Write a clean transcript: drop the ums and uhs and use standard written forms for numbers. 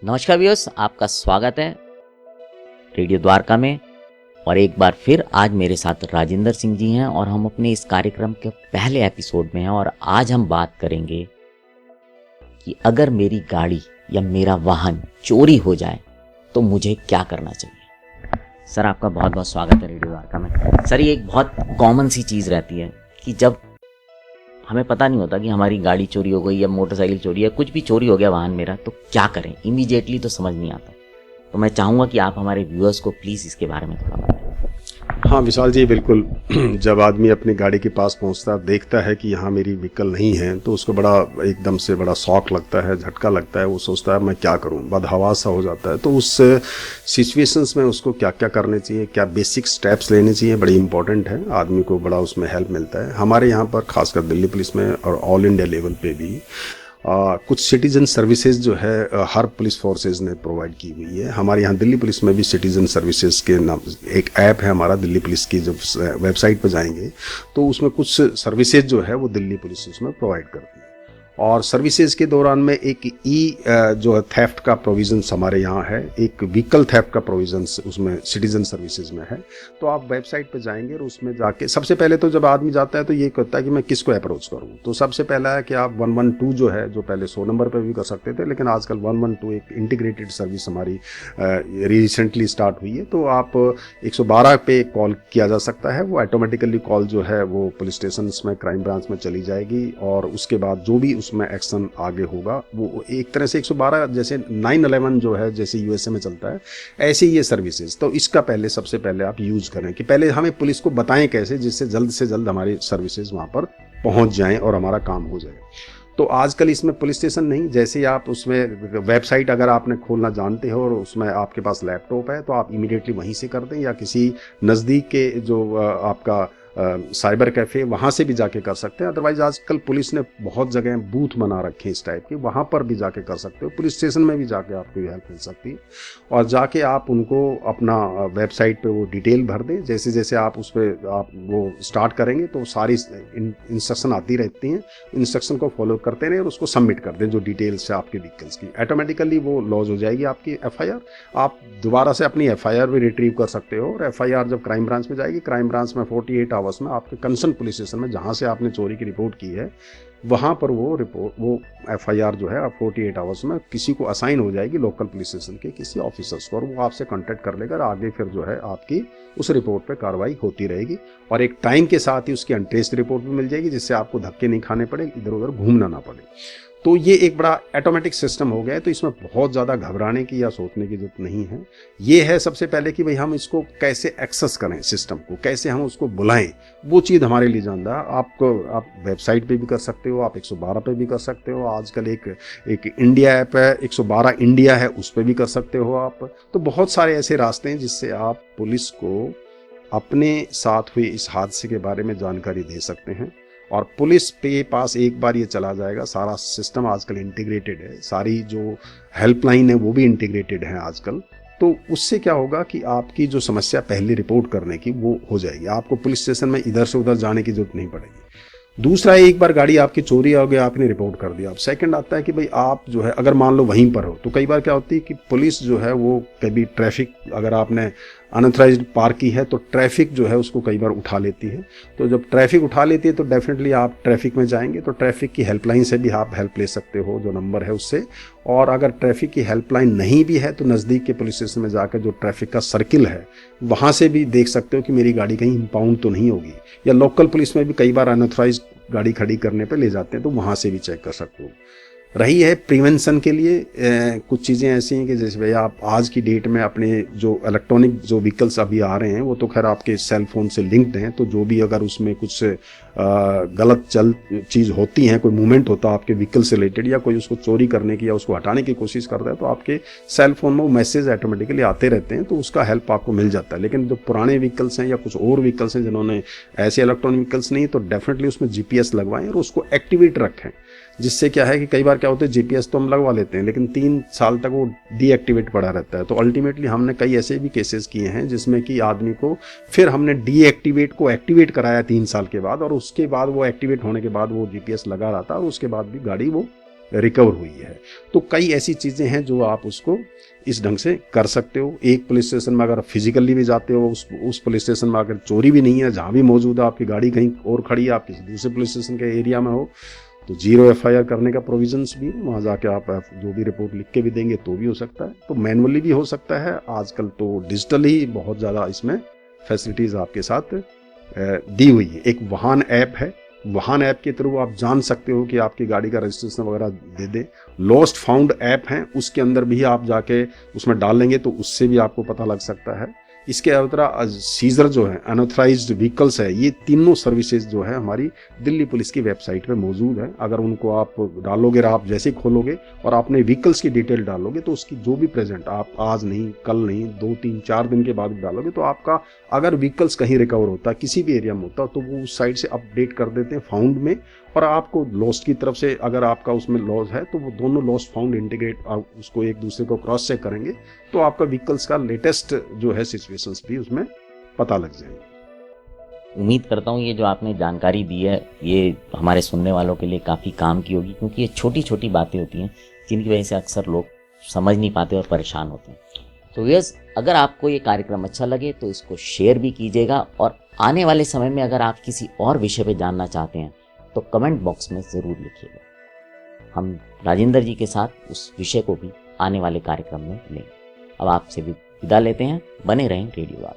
नमस्कार व्यूअर्स, आपका स्वागत है रेडियो द्वारका में। और एक बार फिर आज मेरे साथ राजेंद्र सिंह जी हैं और हम अपने इस कार्यक्रम के पहले एपिसोड में हैं। और आज हम बात करेंगे कि अगर मेरी गाड़ी या मेरा वाहन चोरी हो जाए तो मुझे क्या करना चाहिए। सर, आपका बहुत बहुत स्वागत है रेडियो द्वारका में। सर, ये एक बहुत कॉमन सी चीज़ रहती है कि जब हमें पता नहीं होता कि हमारी गाड़ी चोरी हो गई या मोटरसाइकिल चोरी या कुछ भी चोरी हो गया वाहन मेरा, तो क्या करें। इमीडिएटली तो समझ नहीं आता। तो मैं चाहूँगा कि आप हमारे व्यूअर्स को प्लीज़ इसके बारे में थोड़ा बताएं। हाँ विशाल जी, बिल्कुल। जब आदमी अपनी गाड़ी के पास पहुंचता देखता है कि यहाँ मेरी व्हीकल नहीं है तो उसको बड़ा एकदम से बड़ा शॉक लगता है, झटका लगता है। वो सोचता है मैं क्या करूँ, बदहवास सा हो जाता है। तो उस सिचुएशंस में उसको क्या क्या करने चाहिए, क्या बेसिक स्टेप्स लेने चाहिए, बड़ी इंपॉर्टेंट है। आदमी को बड़ा उसमें हेल्प मिलता है। हमारे यहाँ पर खासकर दिल्ली पुलिस में और ऑल इंडिया लेवल पे भी कुछ सिटीजन सर्विसेज जो है हर पुलिस फोर्सेज ने प्रोवाइड की हुई है। हमारे यहाँ दिल्ली पुलिस में भी सिटीजन सर्विसेज के नाम एक ऐप है हमारा दिल्ली पुलिस की। जब वेबसाइट पर जाएंगे तो उसमें कुछ सर्विसेज जो है वो दिल्ली पुलिस उसमें प्रोवाइड करती है। और सर्विसेज के दौरान में एक जो है थेफ्ट का प्रोविजंस हमारे यहाँ है, एक व्हीकल थेफ्ट का प्रोविजंस उसमें सिटीजन सर्विसेज में है। तो आप वेबसाइट पे जाएंगे और उसमें जाके सबसे पहले तो जब आदमी जाता है तो ये कहता है कि मैं किसको अप्रोच करूँ। तो सबसे पहला है कि आप 112 जो है, जो पहले 100 नंबर पर भी कर सकते थे, लेकिन आजकल 112 एक इंटीग्रेटेड सर्विस हमारी रिसेंटली स्टार्ट हुई है। तो आप 112 पे कॉल किया जा सकता है। वो ऑटोमेटिकली कॉल जो है वो पुलिस स्टेशन में, क्राइम ब्रांच में चली जाएगी और उसके बाद जो भी उसमें एक्शन आगे होगा वो एक तरह से 112 जैसे 911 जो है जैसे यूएसए में चलता है, ऐसे ही ये सर्विसेज। तो इसका पहले सबसे पहले आप यूज करें कि पहले हमें पुलिस को बताएं कैसे, जिससे जल्द से जल्द हमारी सर्विसेज वहां पर पहुंच जाएं और हमारा काम हो जाए। तो आजकल इसमें पुलिस स्टेशन नहीं, जैसे आप उसमें वेबसाइट अगर आपने खोलना जानते हो और उसमें आपके पास लैपटॉप है तो आप इमीडिएटली वहीं से कर दें, या किसी नज़दीक के जो आपका साइबर कैफ़े वहाँ से भी जाके कर सकते हैं। अदरवाइज आजकल पुलिस ने बहुत जगह बूथ बना रखे हैं इस टाइप के, वहाँ पर भी जाके कर सकते हो। पुलिस स्टेशन में भी जाके आपको हेल्प मिल सकती है। और जाके आप उनको अपना वेबसाइट पे वो डिटेल भर दें। जैसे जैसे आप उस पर आप वो स्टार्ट करेंगे तो सारी इंस्ट्रक्शन आती रहती हैं, इंस्ट्रक्शन को फॉलो करते रहें और उसको सबमिट कर दें जो डिटेल्स है आपके व्हीकल्स की। ऑटोमेटिकली वो लॉज हो जाएगी आपकी एफआईआर। आप दोबारा से अपनी एफआईआर भी रिट्रीव कर सकते हो। और एफआईआर जब क्राइम ब्रांच में जाएगी, क्राइम ब्रांच में 48 आवर्स में आपके कंसर्न पुलिस स्टेशन में जहां से आपने चोरी की रिपोर्ट की है वहां पर वो एफआईआर जो है 48 आवर्स में किसी को असाइन हो जाएगी, लोकल पुलिस स्टेशन के किसी ऑफिसर्स को, और वो आपसे कांटेक्ट कर लेकर आगे फिर जो है आपकी उस रिपोर्ट पे कार्रवाई होती रहेगी। और एक टाइम के साथ ही उसकी अनट्रेस्ड रिपोर्ट भी मिल जाएगी, जिससे आपको धक्के नहीं खाने पड़े, इधर उधर घूमना ना पड़े। तो ये एक बड़ा ऑटोमेटिक सिस्टम हो गया है। तो इसमें बहुत ज़्यादा घबराने की या सोचने की जरूरत नहीं है। ये है सबसे पहले कि भाई हम इसको कैसे एक्सेस करें, सिस्टम को कैसे हम उसको बुलाएं, वो चीज़ हमारे लिए जानना। आप वेबसाइट पे भी कर सकते हो, आप 112 पे भी कर सकते हो। आजकल एक इंडिया ऐप है, 112 इंडिया है, उस पर भी कर सकते हो आप। तो बहुत सारे ऐसे रास्ते हैं जिससे आप पुलिस को अपने साथ हुए इस हादसे के बारे में जानकारी दे सकते हैं। और पुलिस के पास एक बार ये चला जाएगा, सारा सिस्टम आजकल इंटीग्रेटेड है, सारी जो हेल्पलाइन है वो भी इंटीग्रेटेड है आजकल। तो उससे क्या होगा कि आपकी जो समस्या पहले रिपोर्ट करने की वो हो जाएगी, आपको पुलिस स्टेशन में इधर से उधर जाने की जरूरत नहीं पड़ेगी। दूसरा, एक बार गाड़ी आपकी चोरी हो गई, आपने रिपोर्ट कर दिया। अब सेकंड आता है कि भाई आप जो है अगर मान लो वहीं पर हो, तो कई बार क्या होती है कि पुलिस जो है वो कभी ट्रैफिक, अगर आपने अनऑथराइज्ड पार्क की है तो ट्रैफिक जो है उसको कई बार उठा लेती है। तो जब ट्रैफिक उठा लेती है तो डेफिनेटली आप ट्रैफिक में जाएंगे तो ट्रैफिक की हेल्पलाइन से भी आप हेल्प ले सकते हो, जो नंबर है उससे। और अगर ट्रैफिक की हेल्पलाइन नहीं भी है तो नज़दीक के पुलिस स्टेशन में जाकर जो ट्रैफिक का सर्किल है वहाँ से भी देख सकते हो कि मेरी गाड़ी कहीं इंपाउंड तो नहीं होगी। या लोकल पुलिस में भी कई बार अनऑथराइज्ड गाड़ी खड़ी करने पे ले जाते हैं तो वहाँ से भी चेक कर सकते हो। रही है प्रिवेंशन के लिए कुछ चीज़ें ऐसी हैं कि जैसे भैया आप आज की डेट में अपने जो इलेक्ट्रॉनिक जो व्हीकल्स अभी आ रहे हैं वो तो खैर आपके सेल फोन से लिंक्ड हैं। तो जो भी अगर उसमें कुछ गलत चीज़ होती है, कोई मूवमेंट होता है आपके व्हीकल से रिलेटेड, या कोई उसको चोरी करने की या उसको हटाने की कोशिश करता है, तो आपके सेल फोन में वो मैसेज ऑटोमेटिकली आते रहते हैं, तो उसका हेल्प आपको मिल जाता है। लेकिन जो पुराने व्हीकल्स हैं या कुछ और व्हीकल्स हैं जिन्होंने ऐसे इलेक्ट्रॉनिक व्हीकल्स नहीं, तो डेफिनेटली उसमें जीपीएस लगवाएं और उसको एक्टिवेट रखें। जिससे क्या है कि कई बार क्या होता है, जीपीएस तो हम लगवा लेते हैं लेकिन 3 साल तक वो डीएक्टिवेट पड़ा रहता है। तो अल्टीमेटली हमने कई ऐसे भी केसेस किए हैं जिसमें कि आदमी को फिर हमने डीएक्टिवेट को एक्टिवेट कराया 3 साल के बाद, और उसके बाद वो एक्टिवेट होने के बाद वो जीपीएस लगा रहा था और उसके बाद भी गाड़ी वो रिकवर हुई है। तो कई ऐसी चीज़ें हैं जो आप उसको इस ढंग से कर सकते हो। एक पुलिस स्टेशन में अगर फिजिकली भी जाते हो, उस पुलिस स्टेशन में अगर चोरी भी नहीं है, जहाँ भी मौजूद है, आपकी गाड़ी कहीं और खड़ी है, आप किसी दूसरे पुलिस स्टेशन के एरिया में हो, तो 0 FIR करने का प्रोविजंस भी है। वहाँ जाके आप जो भी रिपोर्ट लिख के भी देंगे तो भी हो सकता है, तो मैनुअली भी हो सकता है। आजकल तो डिजिटल ही बहुत ज़्यादा इसमें फैसिलिटीज़ आपके साथ दी हुई है। एक वाहन ऐप है, वाहन ऐप के थ्रू आप जान सकते हो कि आपकी गाड़ी का रजिस्ट्रेशन वगैरह दे दे। लॉस्ट फाउंड ऐप है, उसके अंदर भी आप जाके उसमें डाल लेंगे तो उससे भी आपको पता लग सकता है। इसके अलावा सीजर जो है, अनऑथराइज्ड व्हीकल्स है, ये तीनों सर्विसेज जो है हमारी दिल्ली पुलिस की वेबसाइट पे मौजूद है। अगर उनको आप डालोगे, आप जैसे ही खोलोगे और आपने व्हीकल्स की डिटेल डालोगे तो उसकी जो भी प्रेजेंट, आप आज नहीं, कल नहीं, 2, 3, 4 दिन के बाद डालोगे तो आपका अगर व्हीकल्स कहीं रिकवर होता है, किसी भी एरिया में होता है, तो वो उस साइड से अपडेट कर देते हैं फाउंड में। और आपको लॉस्ट की तरफ से अगर आपका उसमें लॉस है तो वो दोनों लॉस्ट फाउंड इंटीग्रेट उसको एक दूसरे को क्रॉस चेक करेंगे तो आपका व्हीकल्स का लेटेस्ट जो है सिचुएशंस भी उसमें पता लग जाएंगे। उम्मीद करता हूँ ये जो आपने जानकारी दी है ये हमारे सुनने वालों के लिए काफ़ी काम की होगी, क्योंकि ये छोटी छोटी बातें होती हैं जिनकी वजह से अक्सर लोग समझ नहीं पाते और परेशान होते हैं। तो यस, अगर आपको ये कार्यक्रम अच्छा लगे तो इसको शेयर भी कीजिएगा, और आने वाले समय में अगर आप किसी और विषय पे जानना चाहते हैं तो कमेंट बॉक्स में ज़रूर लिखिएगा। हम राजेंद्र जी के साथ उस विषय को भी आने वाले कार्यक्रम में लेंगे। अब आपसे भी विदा लेते हैं, बने रहें रेडियो द्वार।